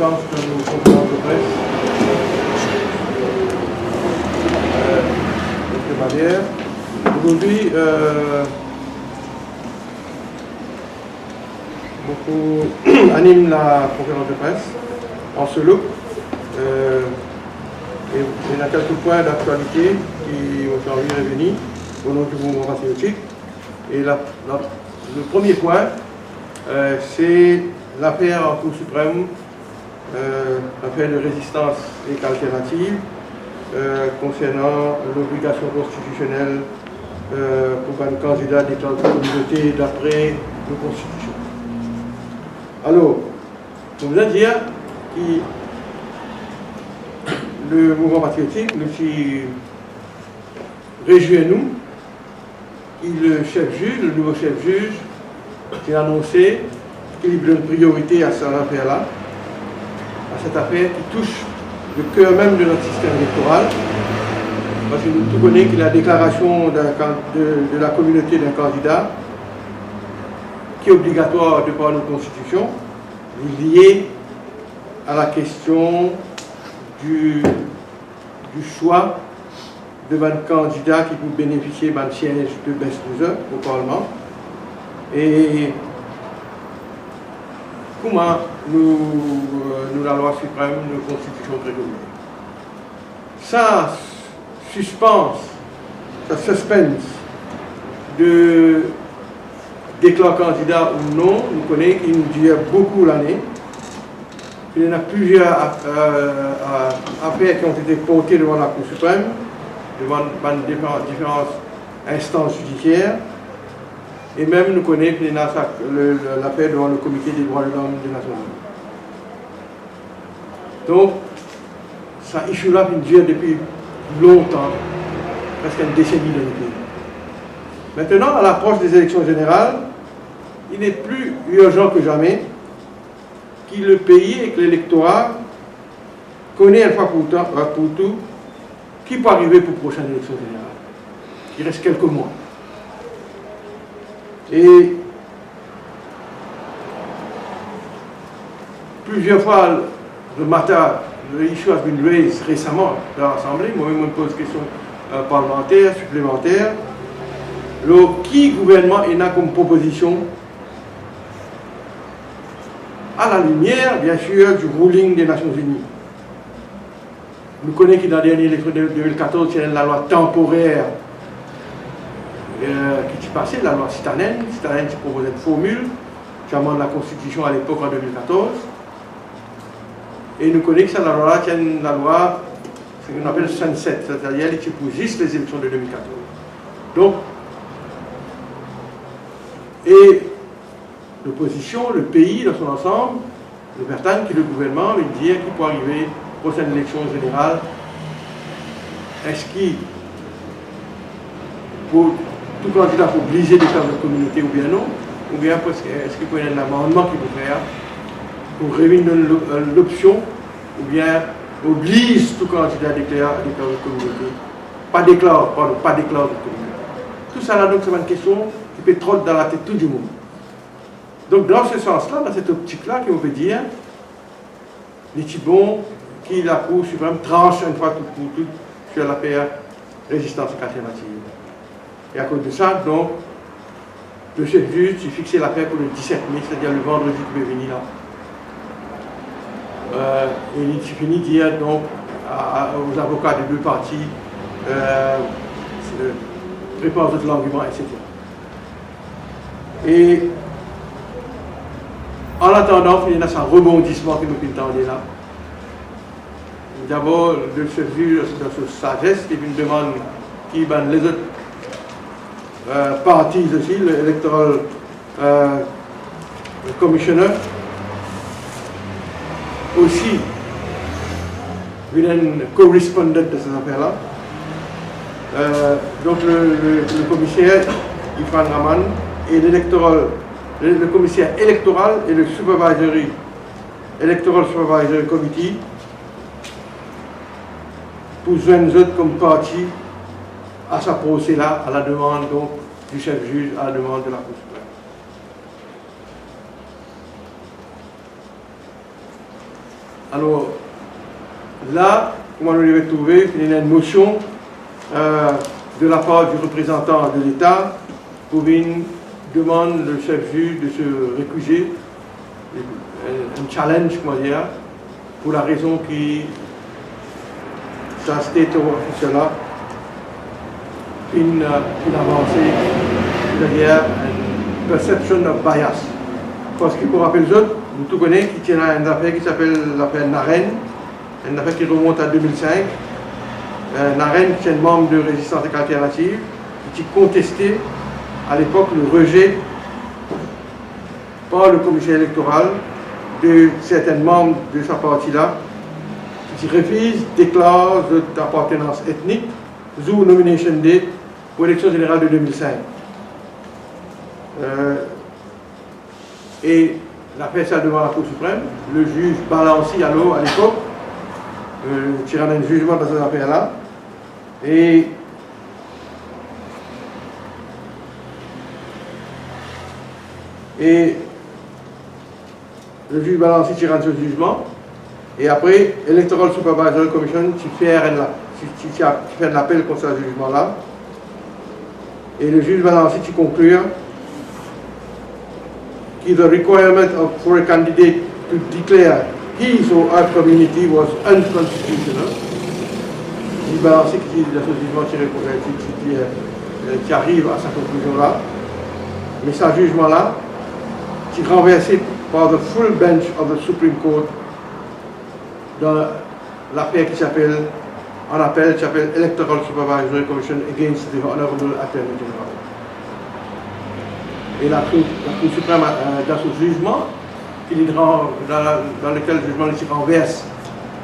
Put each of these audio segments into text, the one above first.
présence de nos conférences de presse de manière. Aujourd'hui, beaucoup animent la conférence de presse en solo. Et il y a quelques points d'actualité qui ont envie de revenir au nom du mouvement patriotique. Et le premier point, c'est l'affaire en Cour suprême, l'affaire de résistance et alternative concernant l'obligation constitutionnelle pour un candidat d'état de communauté d'après la Constitution. Alors, je voudrais dire que le mouvement patriotique nous s'y réjouit, nous, que le chef juge, le nouveau chef juge, qui a annoncé qu'il donne priorité à cette affaire-là, à cette affaire qui touche le cœur même de notre système électoral, parce que nous tous connaissons que la déclaration de la communauté d'un candidat, qui est obligatoire de par notre Constitution, est liée à la question du choix de un candidat qui peut bénéficier d'un siège de best loser au Parlement. Et comment nous la loi suprême, nos constitutions prédominent. Ça suspense de déclarer candidat ou non, nous connaissons qu'il nous dure beaucoup l'année. Il y en a plusieurs affaires qui ont été portées devant la Cour suprême, devant différentes instances judiciaires. Et même nous connaissons qu'il y a l'affaire devant le Comité des droits de l'homme des Nations Unies. Donc, ça issue-là dure depuis longtemps, presque une décennie dans le pays. Maintenant, à l'approche des élections générales, il est plus urgent que jamais que le pays et que l'électorat connaissent une fois pour tout qui peut arriver pour la prochaine élection générale. Il reste quelques mois. Et plusieurs fois, le matin, l'issue a été raised récemment dans l'Assemblée. Moi-même, je pose question parlementaire, supplémentaire. Qui gouvernement est là comme proposition à la lumière, bien sûr, du ruling des Nations Unies. Nous connaissons que dans la dernière élection de 2014, il y a la loi temporaire qui s'est passée, la loi Stanen. Stanen qui proposait une formule, qui amende la Constitution à l'époque en 2014. Et nous connaissons que la loi, c'est la loi, ce qu'on appelle sunset, c'est-à-dire qui pour juste les élections de 2014. Donc, et l'opposition, le pays dans son ensemble, le Bertan qui est le gouvernement, lui dire qu'il peut arriver aux prochaines élections générales. Est-ce qu'il, pour tout candidat, faut obliger de faire une communauté ou bien non? Ou bien est-ce qu'il peut y avoir un amendement qu'il peut faire pour réunir l'option ou bien oblige tout candidat à déclarer une communauté? Pas déclare de communauté. Tout ça là, donc, c'est une question qui peut trotter dans la tête de tout le monde. Donc, dans ce sens-là, dans cette optique-là, qu'on veut dire, les Tibons, qui la Cour suprême tranche une fois pour toutes sur l'affaire résistance alternative. Et à cause de ça, donc, le chef juge s'est fixé l'affaire pour le 17 mai, c'est-à-dire le vendredi qui va venir là. Et il finit de dire donc aux avocats des deux parties préparent votre argument, etc. Et en attendant, il y a un rebondissement que nous entendons là. D'abord, le chef juge, dans sa sagesse, il une demande qui ban les autres parties aussi, l'électoral commissioner, aussi, il y a une correspondante de ces affaires-là. Donc, le commissaire, Ifran Raman, et le commissaire électoral et le Electoral Supervisory Committee pour joindre autres comme partie à sa procès-là, à la demande donc, du chef juge, à la demande de la Cour suprême. Alors, là, comment nous l'avons trouvé, il y a une motion de la part du représentant de l'État pour une demande le chef juge de se récuser, un challenge, comment dire, pour la raison qui ça state cela, une avancée, c'est-à-dire une perception of bias. Parce que pour rappeler les autres, vous tout connaissez qui tient une affaire qui s'appelle l'affaire Naren, une affaire qui remonte à 2005. Naren, qui est un membre de Résistance alternative, qui contestait à l'époque le rejet par le commissaire électoral de certains membres de sa partie-là, qui refusent des clauses d'appartenance ethnique, sous nomination date pour l'élection générale de 2005. Et il a fait ça devant la Cour suprême. Le juge Balanci, alors, à l'époque, tirant un jugement dans cette affaire-là. Et le juge Balanci tire ce jugement. Et après, Electoral Supervisory Commission, tu fais un appel contre ce jugement-là. Et le juge Balanci, tu conclut que the requirement for a candidate to declare his or her community was unconstitutional. Le juge Balanci qui dit dans ce jugement qui arrive à sa conclusion-là. Mais ce jugement-là, qui est renversé par the full bench of the Supreme Court dans l'affaire qui s'appelle, en appel, qui s'appelle Electoral Supervisory Commission against the Honorable Attorney General. Et la Cour suprême, dans ce jugement, dans lequel le jugement renverse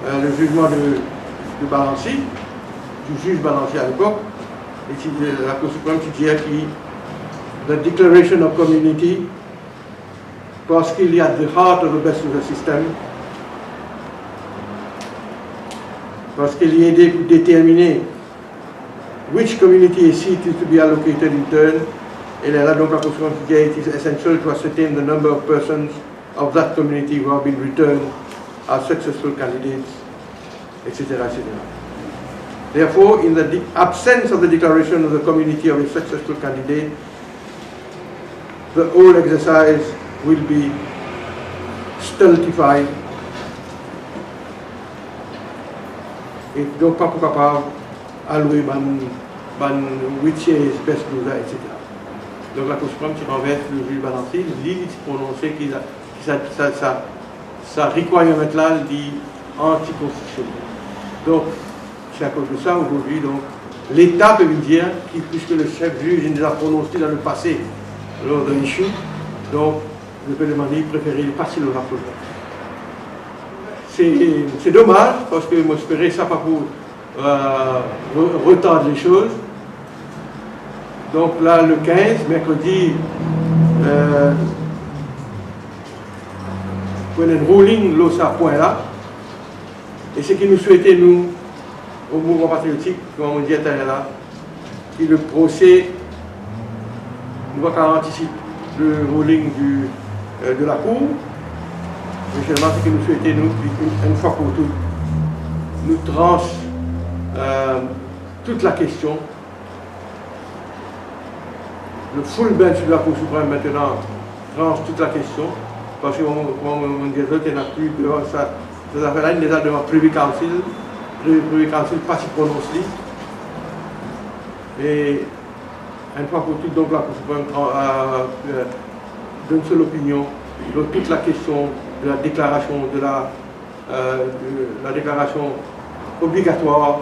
le jugement de Balanci, du juge Balanci à l'époque, la Cour suprême qui dit que the Declaration of Community, parce qu'il y a the heart of the best of the system, parce qu'il y a aidé pour déterminer which community seat is to be allocated in turn. Et là, donc, la Constitution dit it is essential to ascertain the number of persons of that community who have been returned as successful candidates, etc., etc. Therefore, in the absence of the declaration of the community of a successful candidate, the whole exercise will be stultified. Et donc, pas capable d'allouer 8 chaises, best loser, etc. Donc, la Cour suprême qui renverse le juge Balanci, lui, il s'est prononcé que sa requirement-là dit anticonstitutionnel. Donc, c'est à cause de ça, aujourd'hui, l'État peut me dire, puisque le chef juge nous a prononcé dans le passé lors de l'issue, donc, le gouvernement préférait passer le rapport. C'est dommage, parce que moi j'espérais ça pas pour retarder les choses. Donc là, le 15, mercredi, on a un ruling là, ça point là. Et ce que nous souhaitons, nous, au mouvement patriotique, comme on dit à là, que le procès, nous va qu'on anticipe le ruling de la Cour. Mais seulement ce que nous souhaitons, nous, une fois pour toutes, nous tranche toute la question. Le full bench de la Cour suprême maintenant tranche toute la question. Parce que, comme on dit, il n'y a plus devant ça. Ces affaires-là, il les a devant Privy Council. Privy Council pas si prononcé. Et une fois pour toutes, donc la Cour suprême donne seule opinion sur toute la question de la déclaration déclaration obligatoire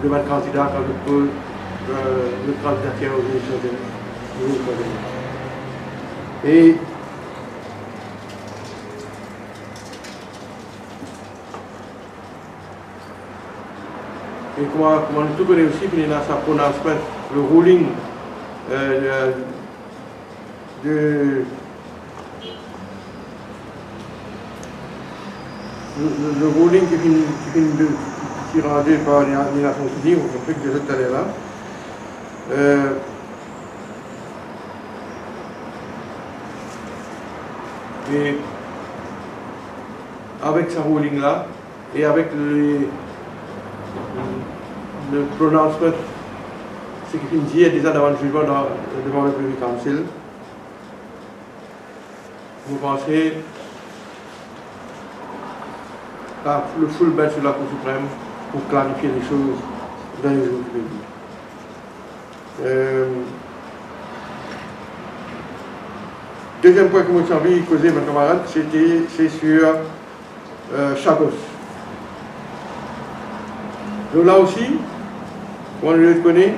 de votre candidat quand le candidat aux élections de Et comment nous tout connaissons aussi, puis il y a sa prononcement, le ruling le ruling qui est rendu par les Nations Unies, on fait que déjà tout à l'heure là. Et avec sa ruling là et avec le pronouncement, ce qui dit déjà devant le jugement devant le Privy Council, vous pensez à le full bench de la Cour suprême pour clarifier les choses dans les jours qui viennent. Deuxième point que j'ai envie de causer, mes camarades, c'est sur Chagos. Donc là aussi, on le connaît,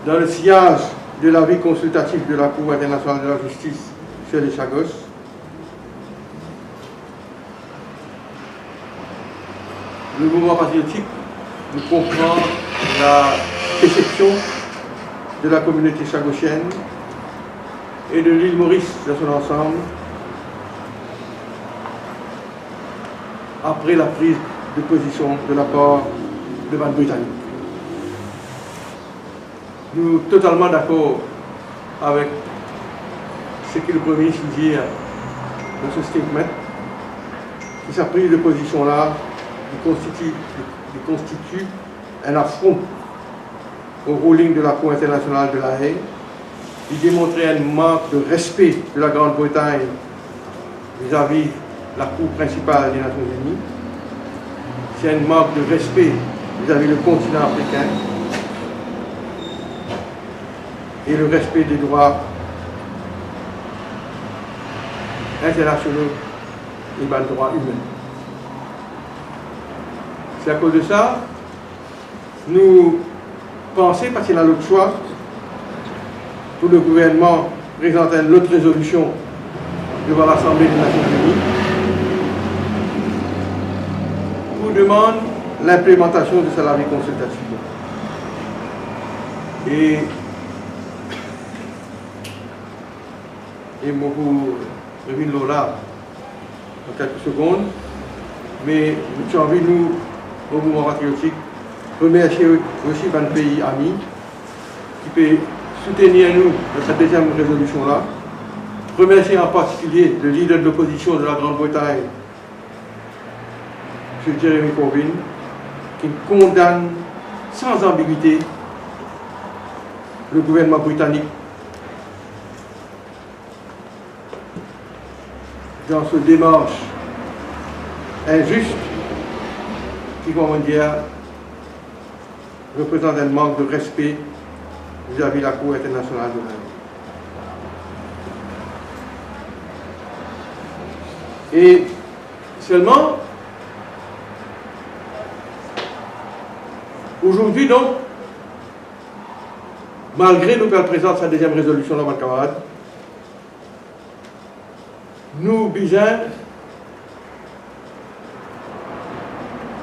dans le sillage de l'avis consultatif de la Cour internationale de la justice sur les Chagos, le mouvement patriotique nous comprend la déception de la communauté chagosienne et de l'île Maurice dans son ensemble après la prise de position de la part de la Britannique. Nous sommes totalement d'accord avec ce que le Premier ministre dit dans ce statement, que sa prise de position-là constitue un affront au ruling de la Cour internationale de la Haye. Il démontrait un manque de respect de la Grande-Bretagne vis-à-vis de la Cour principale des Nations Unies. C'est un manque de respect vis-à-vis du continent africain et le respect des droits internationaux et des droits humains. C'est à cause de ça, nous pensons, parce qu'il y a l'autre choix, pour le gouvernement présenter une autre résolution devant l'Assemblée des Nations Unies pour demander l'implémentation de cet avis consultatif. Et moi, vous revenez là en quelques secondes, mais j'ai envie, nous, au mouvement patriotique, remercier aussi un pays ami qui peut soutenir nous dans cette deuxième résolution-là. Remercier en particulier le leader de l'opposition de la Grande-Bretagne, M. Jeremy Corbyn, qui condamne sans ambiguïté le gouvernement britannique dans ce démarche injuste qui, comment dire, représente un manque de respect vis-à-vis de la Cour internationale de la Haye. Et seulement, aujourd'hui donc, malgré nous qu'elle présente sa deuxième résolution, là, mes camarades, nous, Bizin,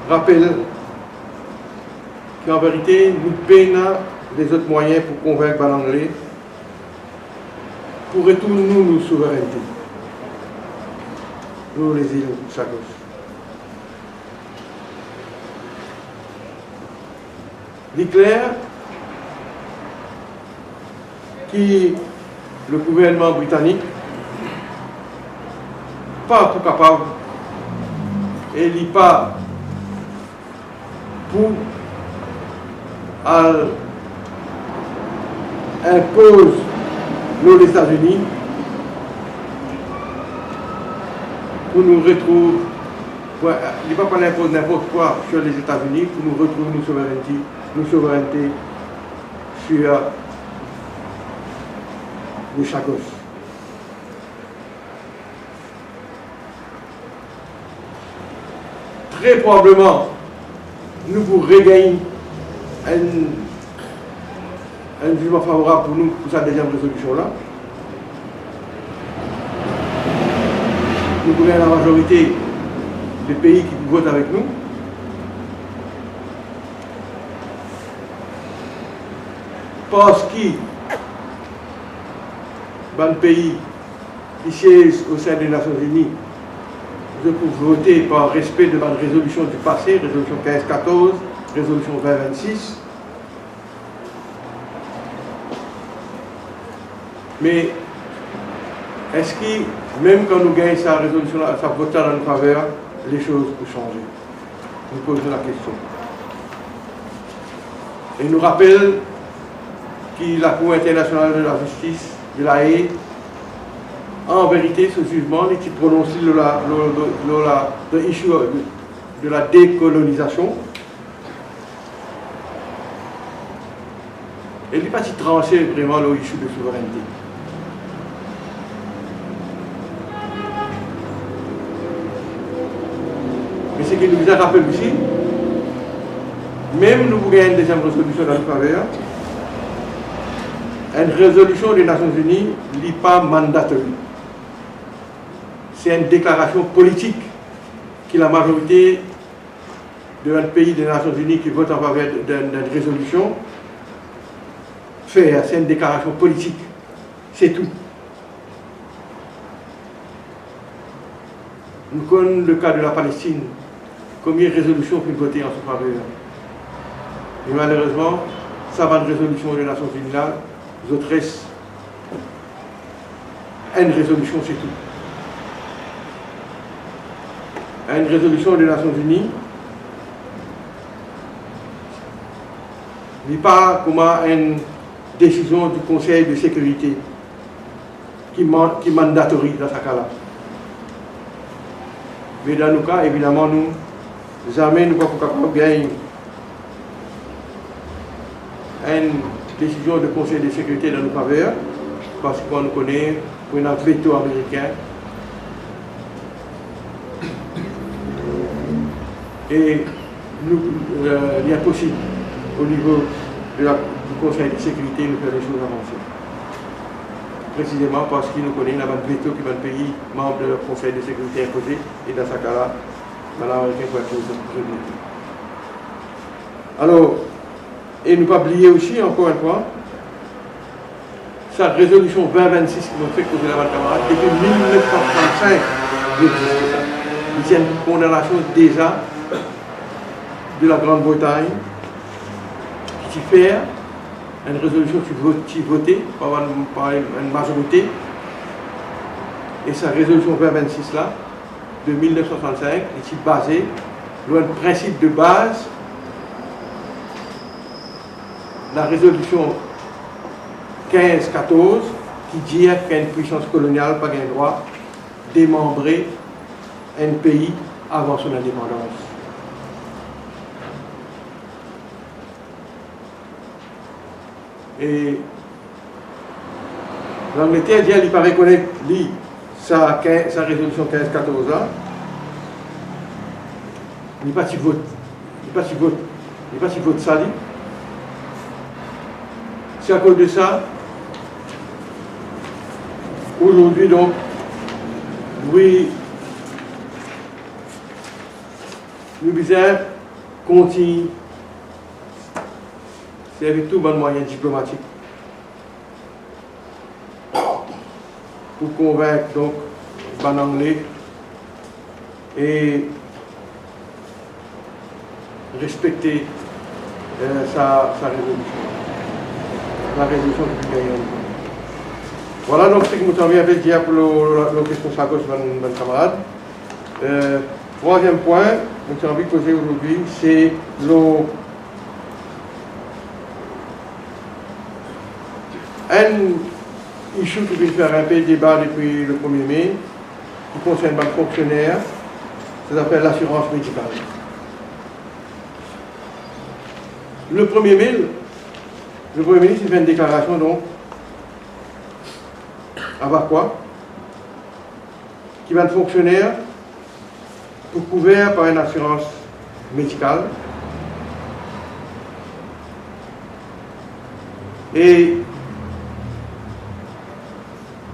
rappelle qu'en vérité, nous peinons des autres moyens pour convaincre l'anglais pour retourner nos souverainetés. Nous, les îles Chagos. Il est clair que le gouvernement britannique pas tout capable et il n'est pas pour impose nous les États-Unis pour nous retrouver, il n'est pas qu'on impose n'importe quoi sur les États-Unis pour nous retrouver nos souverainetés sur les Chagos. Très probablement, nous vous regagner un jugement favorable pour nous pour cette deuxième résolution-là. Nous voulons la majorité des pays qui votent avec nous. Parce qu'il y a un pays qui siège au sein des Nations Unies pour voter par respect de la résolution du passé, résolution 15-14, résolution 20-26. Mais est-ce que même quand nous gagnons sa résolution, sa vote dans notre faveur, les choses peuvent changer. Nous posons la question. Et nous rappelle que la Cour internationale de la justice de la Haye, en vérité, ce jugement qui prononce l'issue de la décolonisation, et il n'est pas si tranché vraiment l'issue de souveraineté. Mais ce qui nous a rappelé aussi, même nous voulons une deuxième résolution dans notre faveur, une résolution des Nations Unies n'est pas mandatoire. C'est une déclaration politique que la majorité d'un pays des Nations Unies qui vote en faveur d'une résolution fait. C'est une déclaration politique. C'est tout. Nous connaissons le cas de la Palestine. Combien de résolutions ont voté en son faveur? Et malheureusement, ça va de résolution des Nations Unies là, les autres restent. Une résolution, c'est tout. Une résolution des Nations Unies n'est pas comme une décision du Conseil de sécurité qui mandatorise dans ce cas-là. Mais dans nos cas, évidemment, nous jamais nous ne sommes pas capables de gagner une décision du Conseil de sécurité dans nos faveurs, parce qu'on nous connaît pour un veto américain. Et il est impossible au niveau du Conseil de sécurité de faire les choses avancer. Précisément parce qu'il nous connaît, il y a un veto qui va le pays membre du Conseil de sécurité imposé, et dans ce cas-là, l'Américain peut être réglé. Alors, et ne pas oublier aussi, encore une fois, sa résolution 2026 qui nous fait causer la camarade, depuis 1935, il existe ça. Il y a une condamnation déjà de la Grande-Bretagne qui fait une résolution qui votée par une majorité, et sa résolution 2026 là, de 1935, est basée sur un principe de base, la résolution 15-14, qui dit qu'une puissance coloniale n'a pas le droit de démembrer un pays avant son indépendance. Et l'Angleterre dit qu'il va reconnaître sa résolution 15-14 là. Il n'est pas si vote. Il n'est pas si vote. Il n'est pas si vote ça. C'est à cause de ça. Aujourd'hui donc, oui, nous devons continuer. C'est avec tout bon moyen diplomatique pour convaincre donc les Anglais et respecter sa résolution. La résolution du gagnant. Voilà donc ce que nous avons à dire pour le responsable de mes camarades. Troisième point, que j'ai envie de poser aujourd'hui, c'est un issue qui vient faire un peu débat depuis le 1er mai, qui concerne les fonctionnaires, ça s'appelle l'assurance médicale. Le 1er mai, le Premier ministre fait une déclaration donc, avoir quoi? Qui va être fonctionnaire pour couvert par une assurance médicale. Et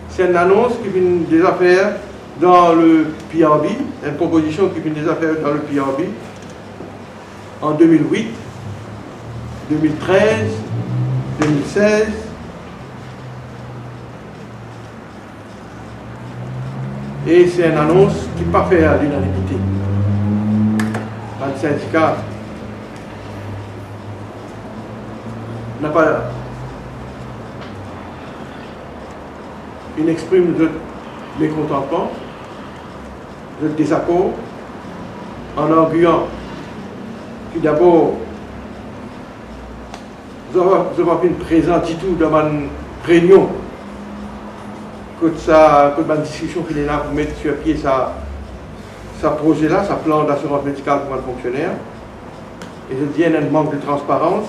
c'est une annonce qui vient des affaires dans le PRB, une proposition qui vient des affaires dans le PRB en 2008, 2013, 2016. Et c'est une annonce qui n'est pas faite à l'unanimité. Le syndicat n'a pas. Il exprime mécontentement, de désaccord, en arguant que d'abord, nous avons pas une présence du tout dans une réunion, que une discussion qui est là pour mettre sur pied sa projet-là, sa plan d'assurance médicale pour un fonctionnaire. Et je dis un manque de transparence.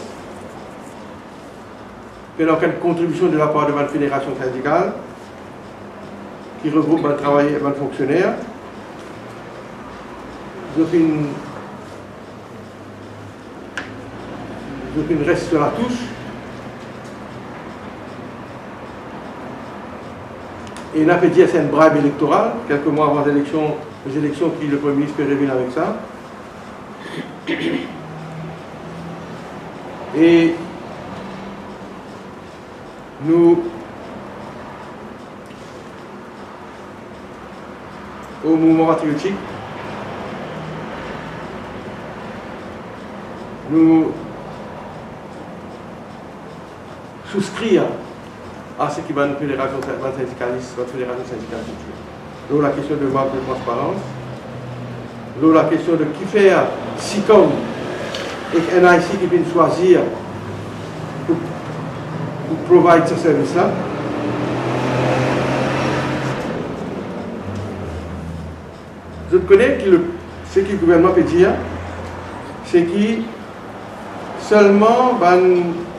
Il n'y a aucune contribution de la part de ma fédération syndicale qui regroupe un travailleur et un fonctionnaire. Je fais une reste sur la touche. Et il a fait dire c'est une bribe électorale, quelques mois avant les élections qui le Premier ministre revient avec ça. Et nous, au mouvement patriotique, nous souscrire à ce qui va une fédération syndicaliste, votre fédération syndicale. Donc la question de manque de transparence, donc la question de qui faire SICOM et NIC qui viennent choisir pour provide ce service-là. Je connais que ce que le gouvernement peut dire, c'est que seulement un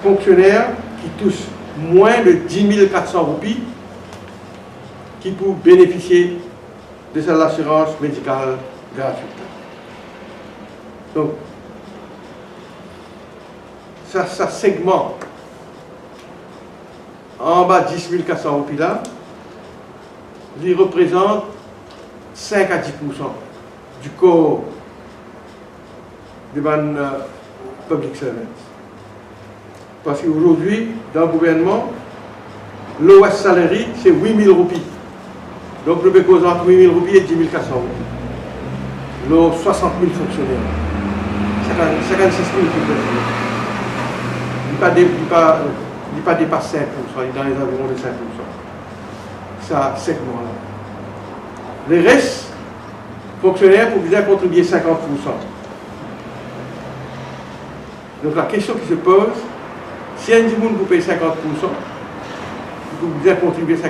fonctionnaire qui touche moins de 10 400 roupies qui peut bénéficier de l'assurance médicale gratuite. Donc, ça segment en bas de 10 400 roupies là, il représente 5 à 10% du corps de public servant. Parce qu'aujourd'hui, dans le gouvernement, l'OS salary, c'est 8 000 roupies. Donc, le bécause entre 8 000 roupies et 10 400 roupies. L'OS 60 000 fonctionnaires. 56 000 fonctionnaires. Il n'est pas dépassé 5%, il est dans les environs de 5%. Ça, segment-là. Les restes, fonctionnaires, pour bien contribuer 50%. Donc, la question qui se pose, si un monde vous paye 50%, vous bien contribuer 50%,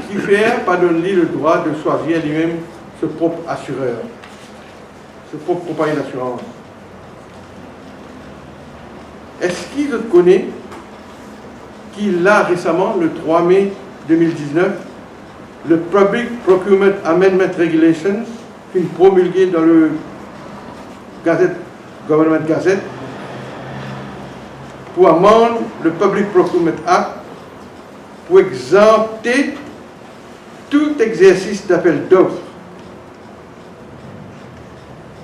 qui fait pas donner le droit de choisir lui-même ce propre assureur, ce propre compagnie d'assurance. Est-ce qu'il connaît qu'il a récemment, le 3 mai 2019, le Public Procurement Amendment Regulations, qui est promulgué dans le Government Gazette, pour amender le Public Procurement Act pour exempter tout exercice d'appel d'offres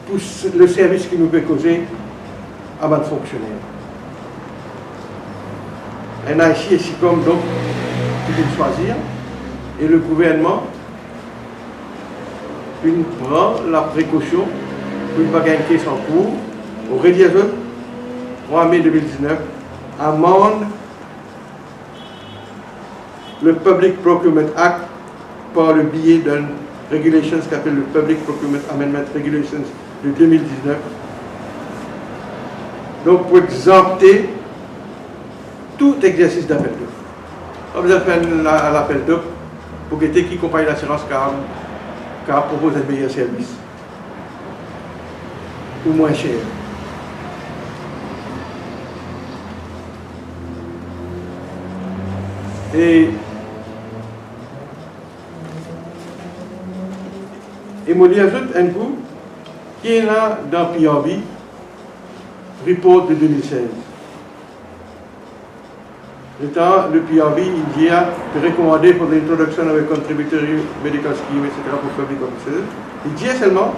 pour le service qui nous peut causer à notre fonctionnaire. NIC et SICOM donc qui peut choisir et le gouvernement prend la précaution pour ne pas gagner en cours au rédiateur 3 mai 2019 amende le Public Procurement Act par le biais d'une régulation qui s'appelle le Public Procurement Amendment Regulations de 2019. Donc pour exempter tout exercice d'appel d'offres. On vous a fait l'appel d'offres pour guetter qui compagnie d'assurance car propose un meilleur service ou moins cher. Et je dis ajoute un coup qui est là dans PRB, report de 2016. Le PRB, il dit de recommander pour l'introduction of a contributory medical scheme, etc. pour public officers. Il dit seulement,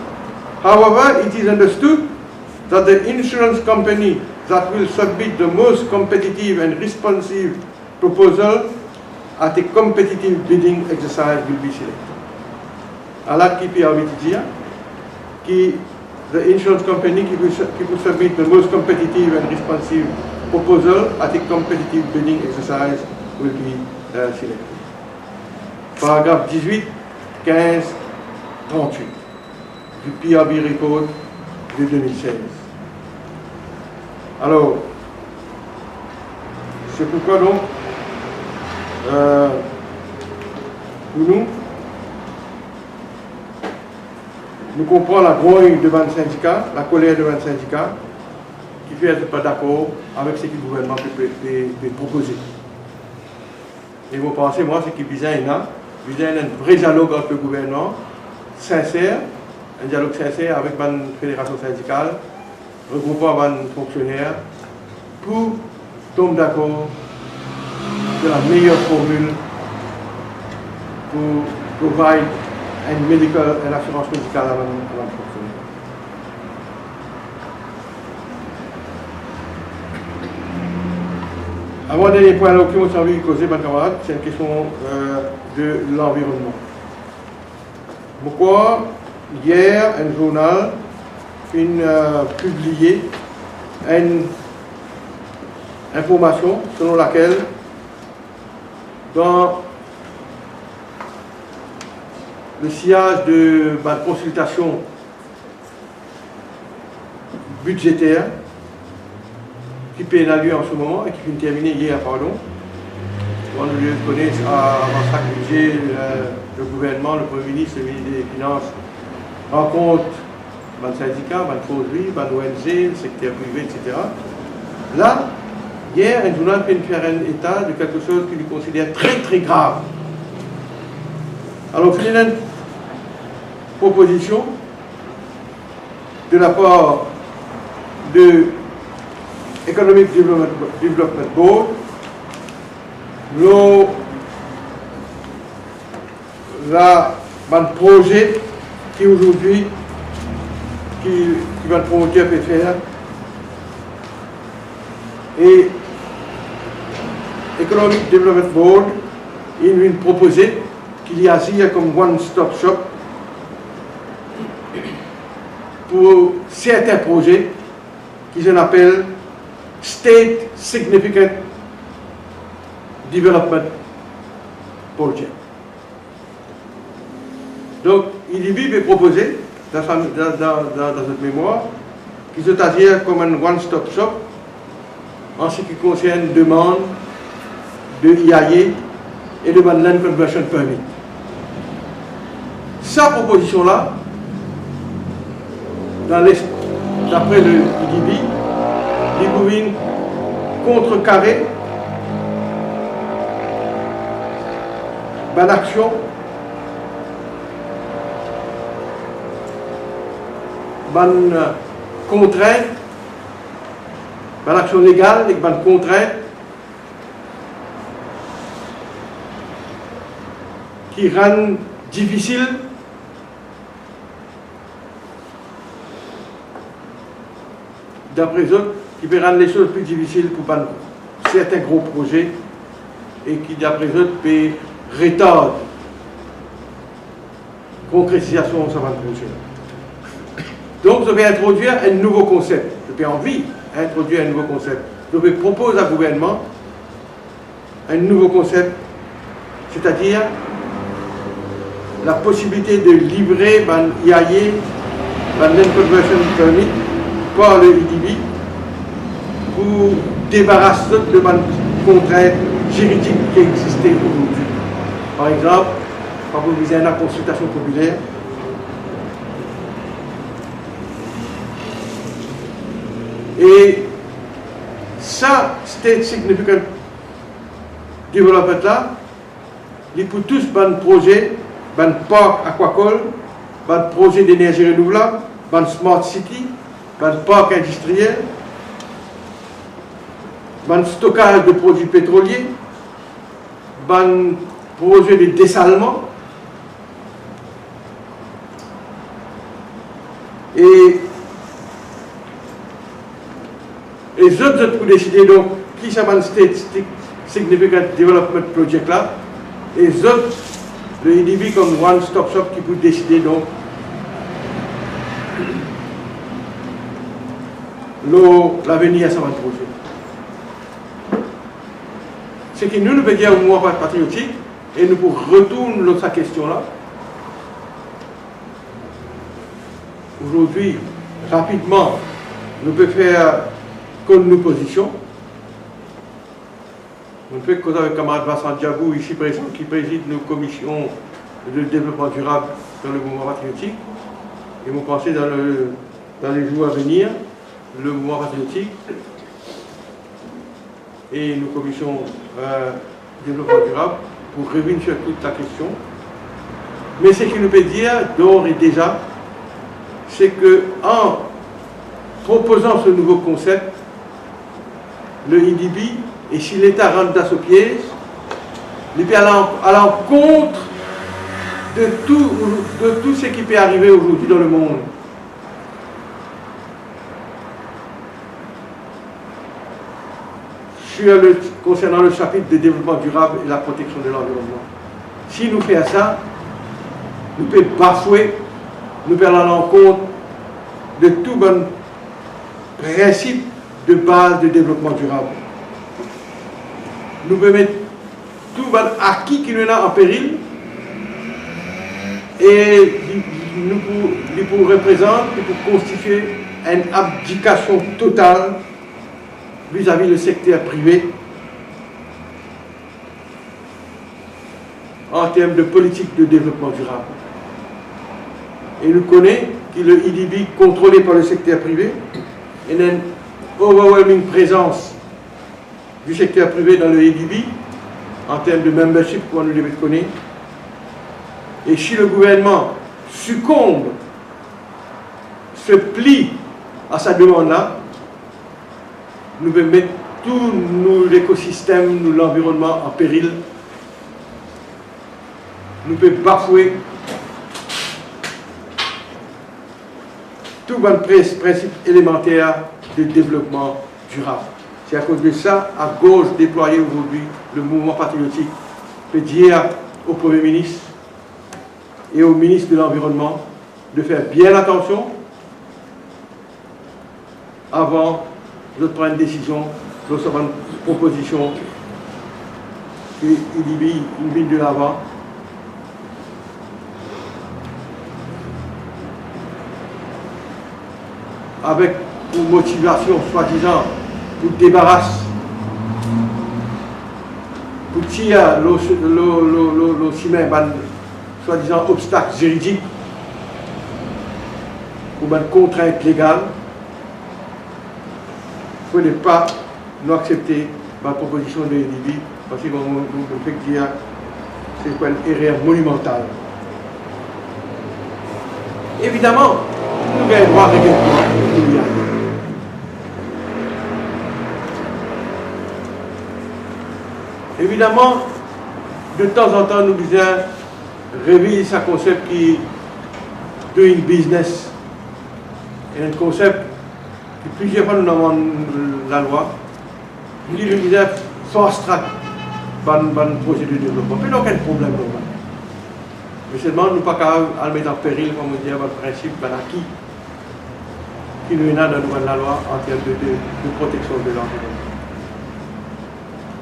however, it is understood that the insurance company that will submit the most competitive and responsive proposal at a competitive bidding exercise will be selected. Alors, qui PRB dit que the insurance company qui peut submit the most competitive and responsive proposal at a competitive bidding exercise will be selected. paragraphe 18, 15, 38 du PRB Report de 2016. Alors, c'est pourquoi donc, nous comprenons la grogne devant le syndicat, la colère devant le syndicat, qui fait être pas d'accord avec ce que le gouvernement peut proposer. Et vous pensez, moi, c'est qu'il visait un vrai dialogue avec le gouvernement, sincère, un dialogue sincère avec la fédération syndicale, regroupant les fonctionnaires, pour tomber d'accord de la meilleure formule pour provide une assurance médicale à les fonctionnaires. Avant-dernier point qui m'a envie de causer, mes camarades, c'est une question de l'environnement. Pourquoi, hier, un journal a publié une information selon laquelle, dans le sillage de ma consultation budgétaire, qui peut avoir lieu en ce moment et qui vient de terminer hier, pardon. On le connaît dans chaque budget, le gouvernement, le Premier ministre, le ministre des Finances rencontre les syndicats, les produits, les ONG, le secteur privé, etc. Là, hier, un journal vient de faire un état de quelque chose qu'il considère très très grave. Alors, il y a une proposition de la part de Economic Development Board, un projet qui aujourd'hui, qui va le promoteur peut faire, et Economic Development Board, il vient proposer qu'il y a ici comme one-stop shop pour certains projets qui se appellent State Significant Development Project. Donc, il est proposé dans notre mémoire, qui c'est-à-dire comme un one-stop shop en ce qui concerne demande de IAE et de Land Conversion Permit. Sa proposition-là, d'après le IDB, il pouvait contrecarrer l'action contrainte, l'action légale et contrainte qui rend difficile d'après eux, qui peut rendre les choses plus difficiles pour certains gros projets et qui d'après eux peut retarder la concrétisation de ce projet. Donc, je vais introduire un nouveau concept. Je n'ai envie d'introduire un nouveau concept. Je vais proposer au gouvernement un nouveau concept, c'est-à-dire la possibilité de livrer IAE, Land Conversion Permit, par le IDB pour débarrasser de contraintes juridiques qui existaient aujourd'hui. Par exemple, quand vous visez la consultation populaire, et ça, State Significant Development là, il pour tous les projets, les parcs aquacoles, les projets d'énergie renouvelable, les smart city, les parcs industriels, les stockage de produits pétroliers, les projets de dessalement. Et les autres pour décider donc qui s'appelle State Significant Development Project là, et les autres, le IDB comme One Stop Shop qui peut décider donc l'avenir à ce projet. Ce qui nous veut dire au mouvement patriotique, Et nous pour retourner sa question là. Aujourd'hui, rapidement, nous pouvons faire comme nos positions. Nous pouvons causer avec le camarade Vincent Diabou, ici présent, qui préside nos commissions de développement durable dans le mouvement patriotique. Et vous pensez dans les jours à venir, le mouvement patriotique et nos commissions de développement durable pour revenir sur toute la question. Mais ce qu'il nous peut dire d'ores et déjà, c'est qu'en proposant ce nouveau concept, le IDB, et si l'État rentre dans ce piège, il peut aller à l'encontre de tout ce qui peut arriver aujourd'hui dans le monde. Concernant le chapitre de développement durable et la protection de l'environnement. Si nous faisons ça, nous pouvons bafouer, nous pouvons aller à l'encontre de tout bon principe de base de développement durable. Nous pouvons mettre tout bon acquis qui nous est en péril et il pour représenter, pour constituer une abdication totale vis-à-vis du secteur privé en termes de politique de développement durable. Et nous connaissons que le IDB contrôlé par le secteur privé et une overwhelming présence du secteur privé dans le IDB en termes de membership, comme nous devons connaître. Et si le gouvernement succombe, se plie à sa demande-là, nous pouvons mettre tout l'écosystème, l'environnement en péril. Nous pouvons bafouer tout bon principe élémentaire de développement durable. C'est à cause de ça, à gauche déployé aujourd'hui, le mouvement patriotique peut dire au Premier ministre et au ministre de l'Environnement de faire bien attention avant de prendre une décision, de recevoir une proposition qui une ligne de l'avant. Avec pour motivation, soi-disant, pour débarrasser, pour tirer le ciment, soi-disant, obstacle juridique, pour une contrainte légale. Il ne faut pas nous accepter ma proposition de l'IDB parce que nous fait dire c'est une erreur monumentale. Évidemment, nous avons droit à régler. Évidemment, de temps en temps, nous devons réviser ce concept qui est doing business. Et un concept qui plusieurs fois nous demande la loi. Nous disons fast track dans le projet de développement. Mais il n'y a aucun problème. Mais seulement, nous ne pouvons pas le mettre en péril, comme on dit, le principe de l'acquis qui nous est dans la loi en termes de protection de l'environnement.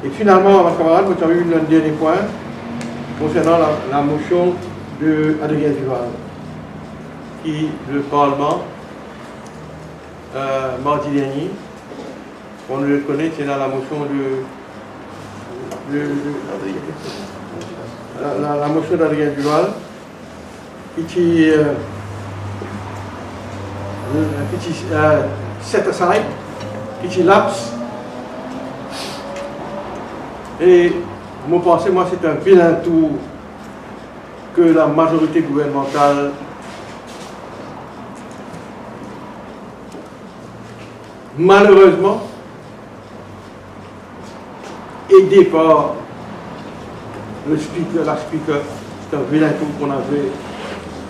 Et finalement, ma camarade, vous avez eu un dernier point concernant la motion d'Adrien Duval, qui, le Parlement, mardi dernier, on le connaît, c'est dans la motion la motion d'Adrien Duval, qui set aside, qui lapse. Et mon pensée, moi, c'est un vilain tour que la majorité gouvernementale malheureusement aidé par le speaker, la speaker, c'est un vilain tour qu'on avait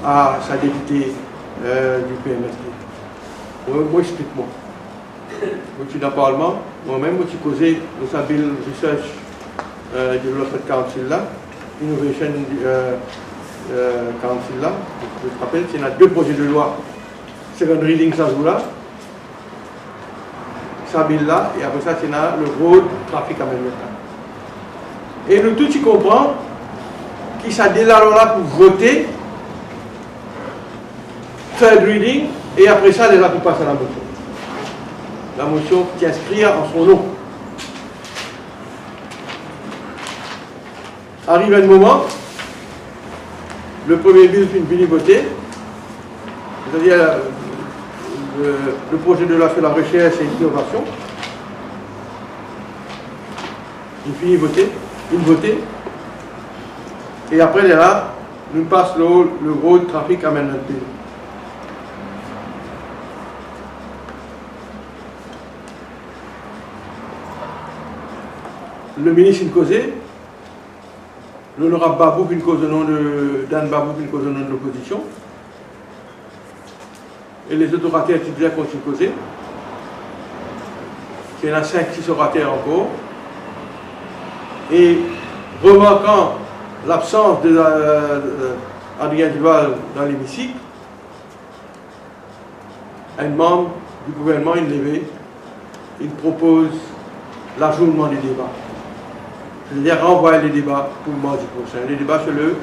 à sa députée du PMSD. Moi, explique-moi. Moi, je suis dans le Parlement, moi-même, je suis causé dans sa Bill Research Development Council là, Innovation Council là, je te rappelle, c'est deux projets de loi, second reading ça joue là, ça bill là, et après ça, c'est le road traffic amendment. Et nous tous y comprend qui s'adhère là pour voter, third reading, et après ça, les là pour passer à la motion. La motion qui inscrit en son nom. Arrive un moment, le premier bill finit voté, c'est-à-dire le projet de loi sur la recherche et l'innovation. Il finit voté, et après là, nous passe le Road Traffic Amendment Bill. Le ministre Nkozé, l'honorable Babou, une cause au nom de Dan Babou, une cause au nom de l'opposition, et les autorataires titulaires contre Nkozé. Il y en a 5-6 orataires encore. Et remarquant l'absence d'Adrien Duval dans l'hémicycle, un membre du gouvernement, il propose l'ajournement des débats. C'est-à-dire renvoyer les débats pour le mardi prochain. Les débats sur le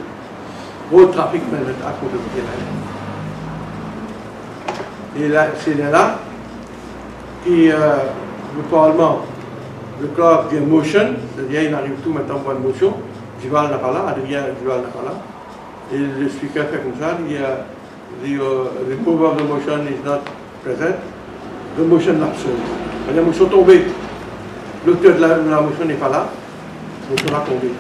Road Traffic Management Act of the Et là, c'est là que le Parlement, le clerc dit motion, c'est-à-dire il arrive tout maintenant pour une motion. Duval n'a pas là, Adrien Duval n'a pas là. Et le speaker fait comme ça, il y a the mover of the motion is not present, the motion absent. La motion tombée, l'auteur de la motion n'est pas là. On sera tombé.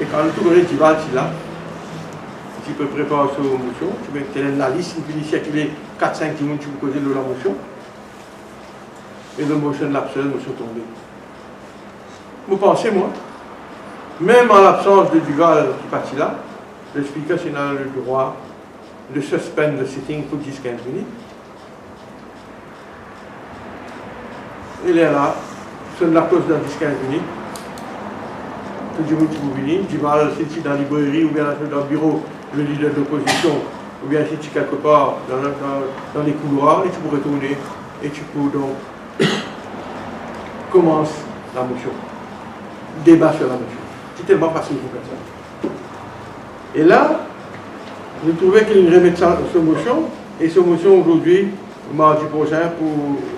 Et quand tout le monde dit Duval, c'est là, tu peux préparer cette motion, tu mets la liste, il finit qu'il est 4-5 minutes, tu peux causer de la motion. Et le motion l'absent, motion tombée. Vous pensez, moi, même en l'absence de Duval qui est parti là, le speaker a le droit de suspendre le sitting pour 10-15 minutes. Il est là, sonne la cause dans 10-15 minutes. Tout le monde qui venir, Duval, si tu es dans la librairie ou bien dans le bureau, le leader de l'opposition, ou bien si tu es quelque part dans les couloirs, et tu peux retourner, et tu peux donc commence la motion. Débat sur la motion. C'est tellement facile pour faire ça. Et là, je trouvais qu'il remettait cette motion, et cette motion aujourd'hui, mardi prochain,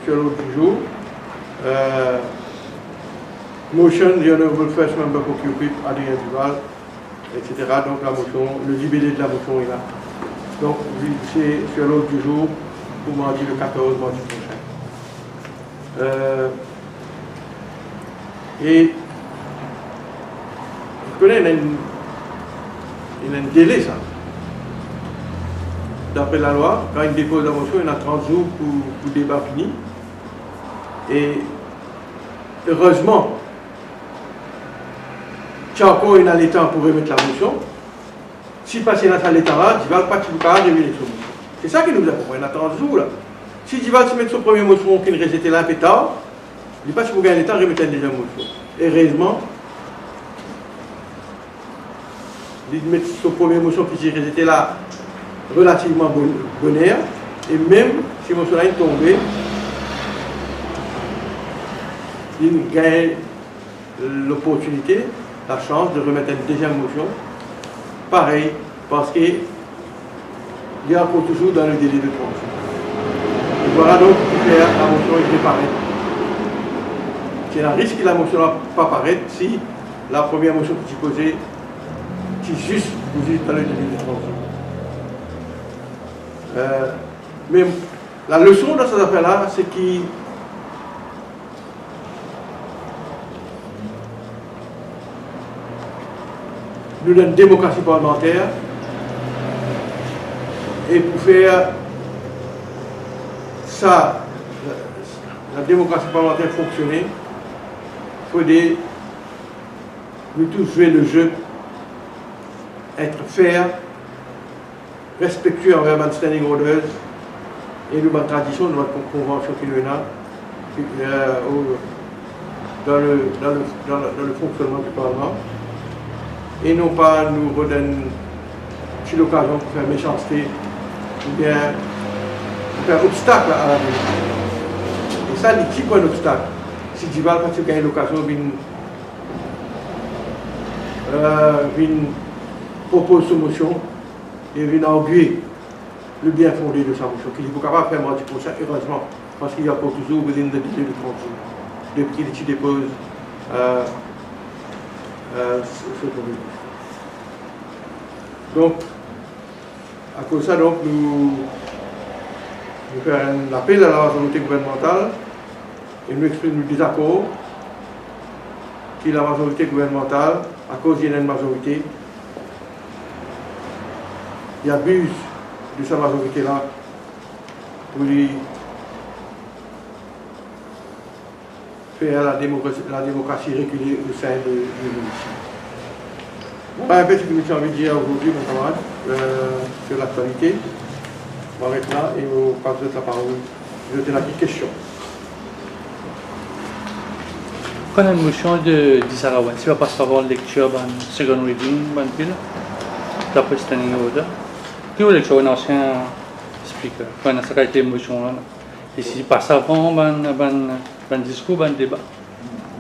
sur l'autre jour, motion, the honorable first member for Cupid, Adrien Duval, etc. Donc la motion, le libellé de la motion est là. Donc c'est sur l'autre du jour, pour mardi le 14, mardi prochain. Et je connais, il y a un délai, ça. D'après la loi, quand il dépose la motion, il a 30 jours pour débat fini. Et heureusement, tu as encore une temps pour remettre la motion. Si passer dans cet état-là, tu vas pas remettre la motion. C'est ça qui nous a compris, il a 30 jours là. Si tu vas se mettre son premier motion qui ne restait là un peu tard, il n'est pas si vous gagnez le temps de remettre une deuxième motion. Heureusement, il met son premier motion qui restait là relativement bonheur, et même si mon soleil est tombé, il gagne l'opportunité, la chance de remettre une deuxième motion, pareil, parce qu'il y a encore toujours dans le délai de 30 jours. Et voilà donc pour faire la motion est préparée. Il y a un risque que la motion ne va pas apparaître si la première motion que tu posais, qui juste dans le délai de 30 jours. Mais la leçon dans cette affaire-là, c'est qu'il nous donne une démocratie parlementaire et pour faire ça, la démocratie parlementaire fonctionner, il faut nous tous jouer le jeu, être fair, respectueux envers les standing orders et nous, la tradition de notre convention qui nous est là, dans le fonctionnement du Parlement, et non pas nous redonner l'occasion pour faire méchanceté ou bien pour faire obstacle à la vie. Et ça, il n'y a pas un obstacle. Si Duval, quand tu gagnes l'occasion, propose sa motion et vient arguer le bien fondé de sa motion. Qu'il est capable de faire mardi prochain, heureusement, parce qu'il y a encore toujours besoin de délai de 30 jours. Depuis qu'il dépose ce communiqué. Donc, à cause de ça, donc, nous faisons un appel à la majorité gouvernementale et nous exprimons nos désaccords que la majorité gouvernementale, à cause d'une majorité, il abuse de sa majorité-là pour lui faire la démocratie reculer au sein de l'Union. Voilà un peu ce que j'ai envie de dire aujourd'hui, mon camarade, sur l'actualité. On va arrêter là et on passe la parole. Je vais te la petite question. Quand la motion de Sarawan, si on passe par la lecture dans second reading, d'après standing order, qui est la lecture d'un ancien speaker, quand ça a été motion là. Et si passe avant, un discours, un débat.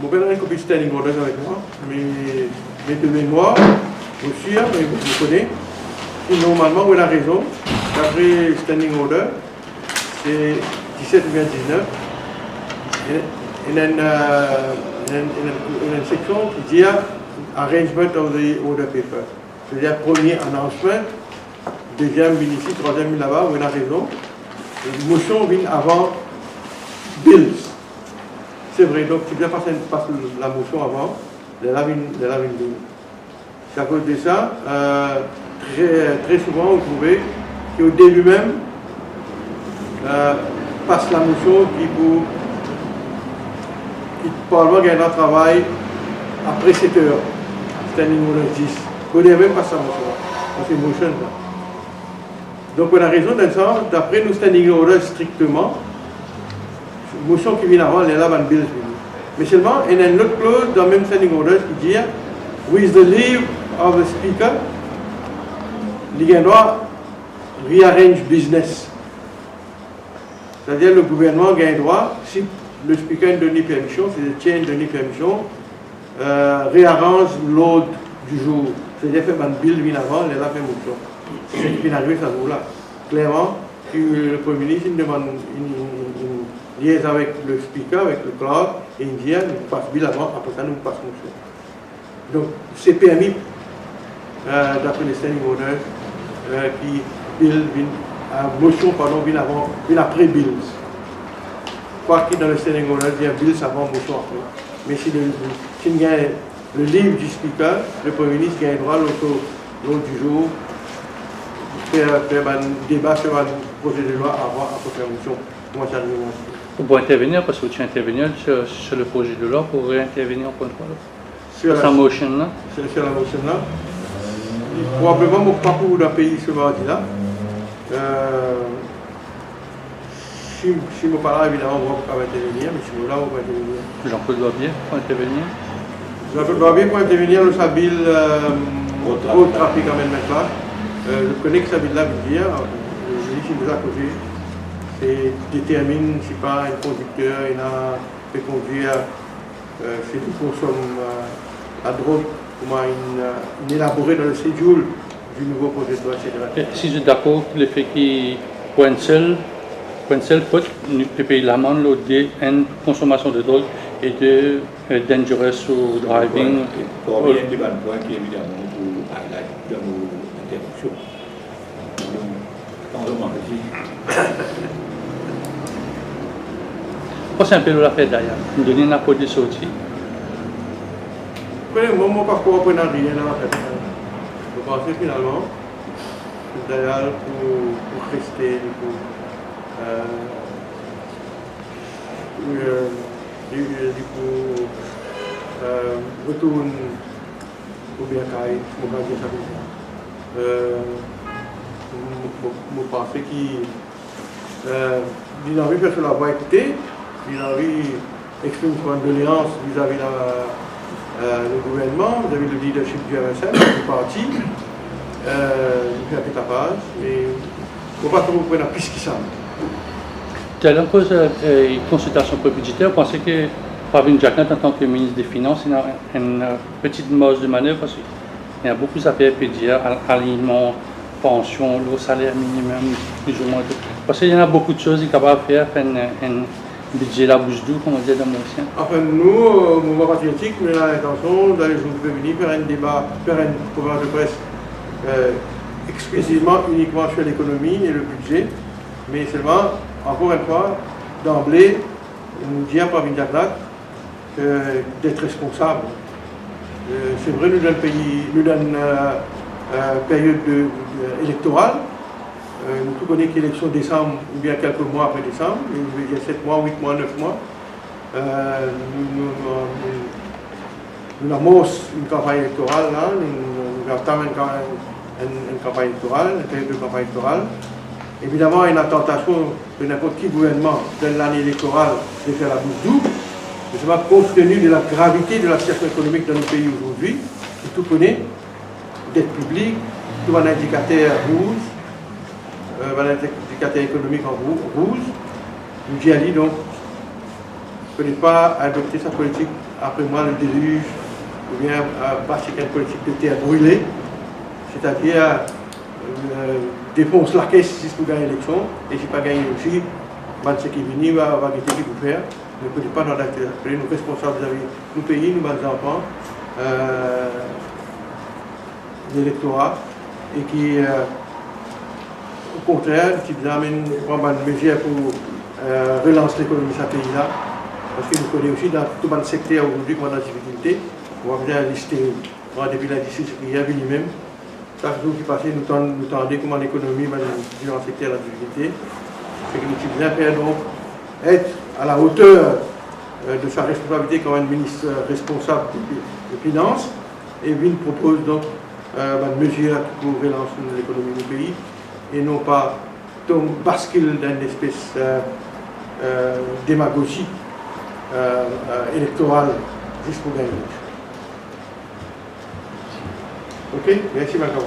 Je vais faire une copie de standing order avec moi, mais de mémoire, je suis sûr, mais vous connaissez, et normalement, vous avez raison, d'après standing order, c'est 17 ou bien 19, il y a une section qui dit Arrangement of the order paper. C'est-à-dire premier announcement, deuxième ici, troisième là-bas, vous avez raison. La motion vient avant bills. C'est vrai, donc tu bien passer la motion avant, la bill. C'est à cause de ça, très souvent, vous trouvez qu'au début même, passe la motion qui pour le Parlement gagne un travail après 7 heures, standing order 10. Vous n'avez même pas ça, c'est motion. Là. Donc on a raison dans ça, d'après nous standing order strictement, motion qui vient avant, elle est là, van bills. Mais seulement, il y a une autre clause dans le même standing order qui dit, with the leave of the speaker, il doit rearrange business. C'est-à-dire le gouvernement gagne droit, si le speaker donne permission, si le chair donne permission, réarrange l'ordre du jour. C'est-à-dire faire un bill vient avant, il a fait motion. C'est ce qui est arrivé à ce jour-là. Clairement, le Premier ministre demande une liaison avec le speaker, avec le clerk, et il dit, nous passe bill avant, après ça nous passe motion. Donc c'est permis, d'après les standing orders, qui bill vient, motion pardon, vient avant, vient après bills. Quoi qu'il dans le standing order, il y a bills avant, motion après. Mais si il y a le livre du speaker, le Premier ministre gagne droit l'autre du jour, faire un débat sur un projet de loi avant, après faire motion. Comment ça arrive? Pour intervenir, parce que tu intervenir sur le projet de loi pour réintervenir en contrôle. Sur la motion là. Sur la motion là. Probablement, pas pour le pays ce mardi-là. Si je ne parle pas, évidemment, on va intervenir, mais si nous là, on va intervenir. Jean-Claude Barbier pour intervenir. Jean-Claude Barbier pour intervenir, le Sabile au trafic en même là. Je connais que Sabile là veut dire, je dis que c'est déjà causé. C'est détermine, je ne sais pas, un conducteur, il a fait conduire, c'est du consomme à drogue, comment il élaboré dans le schedule du nouveau projet de loi, etc. Si je suis d'accord, le fait qu'il pointe seul faute, nous payer l'amende de consommation de drogue et de dangerous ou driving. Pour bien des points qui évidemment pour highlight dans nos interventions. C'est un peu l'affaire d'ailleurs. Nous donnons un peu de sortie. Mon parcours après n'a rien à faire. Je pense finalement, d'ailleurs pour rester, pour retourne au Biakaï, mon gars de sa je pense qu'il a envie de faire la voix écoutée, il a envie d'exprimer son condoléance vis-à-vis du gouvernement, vis-à-vis du leadership du RSM, du parti, il fait un peu tapage, mais il ne faut pas que vous preniez plus que ça. Tu as cause une consultation budgétaire, vous pensez que Pravin Jagnat, en tant que ministre des Finances, il a une petite marge de manœuvre aussi? Il y a beaucoup d'affaires à dire, aliments, pension, le salaire minimum, plus ou moins tout. Parce qu'il y en a beaucoup de choses qui sont capables de faire un budget la bouche douce, comme on dit dans mon ancien. Enfin, nous, au mouvement patriotique, nous avons l'intention, dans les jours qui venir, faire un débat, faire une conférence de presse exclusivement, uniquement sur l'économie et le budget, mais seulement, encore une fois, d'emblée, nous dire par Vindiagnac d'être responsable. C'est vrai, nous dans le pays, nous dans période électorale, nous tout connaissons qu'élection décembre ou bien quelques mois après décembre, il y a 7 mois, 8 mois, 9 mois. Nous amorçons une campagne électorale, là, nous entamons une campagne électorale, une période de campagne électorale. Évidemment, il y a une tentation de n'importe qui gouvernement de l'année électorale de faire la bouche double. Mais c'est pas compte tenu de la gravité de la situation économique dans nos pays aujourd'hui, tout connaît, dette publique, tout un indicateur rouge, un indicateur économique en rouge. Nous dit Ali donc, ne connaît pas adopter sa politique après moi le déluge, ou bien passer une politique de terre brûlée, c'est-à-dire défonce la caisse si pour gagner l'élection, et si pas gagner aussi, ce qui est venu va gagner ce qu'il faut faire. Ne connaît pas dans l'acteur. Nous responsables vis-à-vis nous pays, nous enfants, l'électorat, et qui, au contraire, qui amène une mesure pour relancer l'économie de ce pays-là, parce que nous connaissons aussi dans tout le secteur aujourd'hui qu'on a des difficultés. On va bien lister, depuis la discussion qui est venue même. Chaque jour qui passe, nous tendons comment l'économie va dans le secteur de la difficulté. C'est que nous devons faire donc être à la hauteur de sa responsabilité comme un ministre responsable des finances. Et il propose donc une mesure pour relancer l'économie du pays et non pas basculer dans une espèce de démagogie électorale juste pour gagner. Ok, merci Macron.